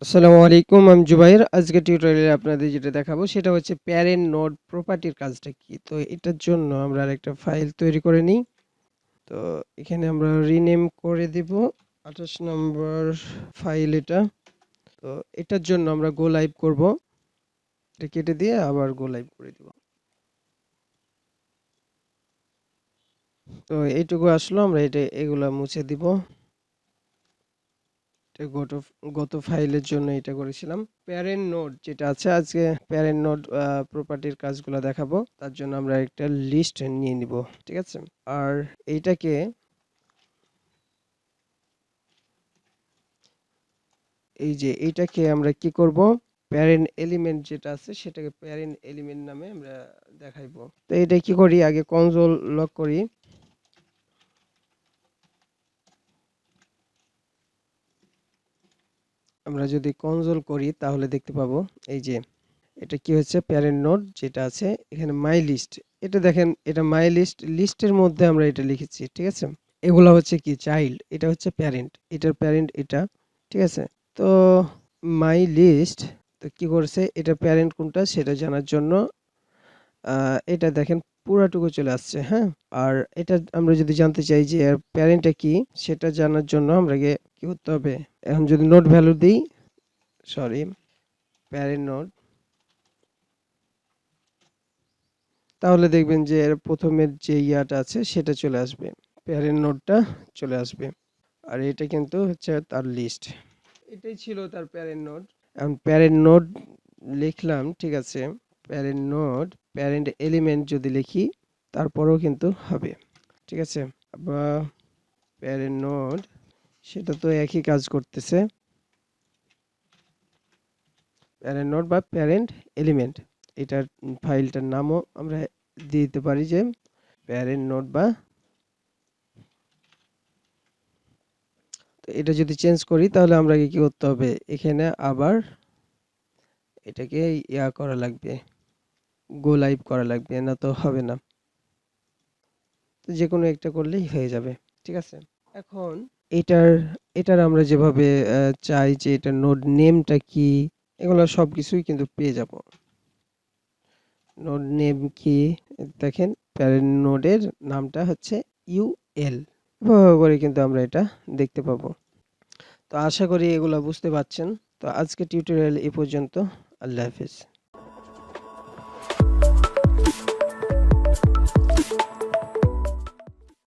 আসসালামু আলাইকুম, আমি জুবাইর। আজকে টিউটোরিয়ালে আপনাদের যেটা দেখাবো সেটা হচ্ছে প্যারেন্ট নোড প্রপার্টির কাজটা কি। তো এটার জন্য আমরা আরেকটা ফাইল তৈরি করে নিই। তো এখানে আমরা রিনেম করে দিব 28 নম্বর ফাইল এটা। তো এটার জন্য আমরা গো লাইভ করব। এটা কেটে দিয়ে আবার গো লাইভ করে দিব। তো এইটুকু আসলো, আমরা এগুলা মুছে দিব। গত গত ফাইলের জন্য এটা করেছিলাম। প্যারেন্ট নোড যেটা আছে, আজকে প্যারেন্ট নোড প্রপার্টির কাজগুলো দেখাবো। তার জন্য আমরা একটা লিস্ট নিয়ে নিব, ঠিক আছে। আর এইটাকে এইটাকে আমরা কি করব, প্যারেন্ট এলিমেন্ট যেটা আছে সেটাকে প্যারেন্ট এলিমেন্ট নামে আমরা দেখাইবো। তো এটা কি করি, আগে কনসোল লক করি। আমরা যদি কনসোল করি তাহলে দেখতে পাবো এই যে এটা কি হচ্ছে, প্যারেন্ট নোড যেটা আছে এখানে মাই লিস্ট। এটা দেখেন, এটা মাই লিস্ট, লিস্টের মধ্যে আমরা এটা লিখেছি, ঠিক আছে। এগুলা হচ্ছে কি চাইল্ড, এটা হচ্ছে প্যারেন্ট, এটার প্যারেন্ট এটা, ঠিক আছে। তো মাই লিস্ট, তো কি করছে, এটা প্যারেন্ট কোনটা সেটা জানার জন্য এটা দেখেন পুরাটুকু চলে আসছে, হ্যাঁ। আর এটা আমরা যদি জানতে চাই যে এর প্যারেন্টটা কি সেটা জানার জন্য আমরা কি করতে হবে, এখন যদি নোড ভ্যালু দিই, সরি, প্যারেন্ট নোড, তাহলে দেখবেন যে এর প্রথমের যে ইয়াটা আছে সেটা চলে আসবে, প্যারেন্ট নোডটা চলে আসবে। আর এটা কিন্তু হচ্ছে তার লিস্ট, এটাই ছিল তার প্যারেন্ট নোড। এখন প্যারেন্ট নোড লিখলাম, ঠিক আছে। প্যারেন্ট নোড, প্যারেন্ট এলিমেন্ট যদি লিখি তারপরেও কিন্তু হবে, ঠিক আছে। বা প্যারেন্ট নোড, সেটা তো একই কাজ করতেছে। প্যারেন্ট নোড বা প্যারেন্ট এলিমেন্ট, এটার ফাইলটার নামও আমরা দিয়ে দিতে পারি যে প্যারেন্ট নোড বা, তো এটা যদি চেঞ্জ করি তাহলে আমরা কি করতে হবে, এখানে আবার এটাকে ইয়া করা লাগবে, গো লাইভ করা লাগবে, না তো হবে না। তো যে কোনো একটা করলেই হয়ে যাবে, ঠিক আছে। এখন এটার এটার আমরা যেভাবে চাই যে এটা নোড নেমটা কি, এগুলো সবকিছুই কিন্তু পেয়ে যাব। নোড নেম কি, দেখেন প্যারেন্ট নোডের নামটা হচ্ছে ইউএল, এভাবে করে কিন্তু আমরা এটা দেখতে পাবো। তো আশা করি এগুলো বুঝতে পারছেন। তো আজকে টিউটোরিয়াল এই পর্যন্ত। আল্লাহ হাফেজ।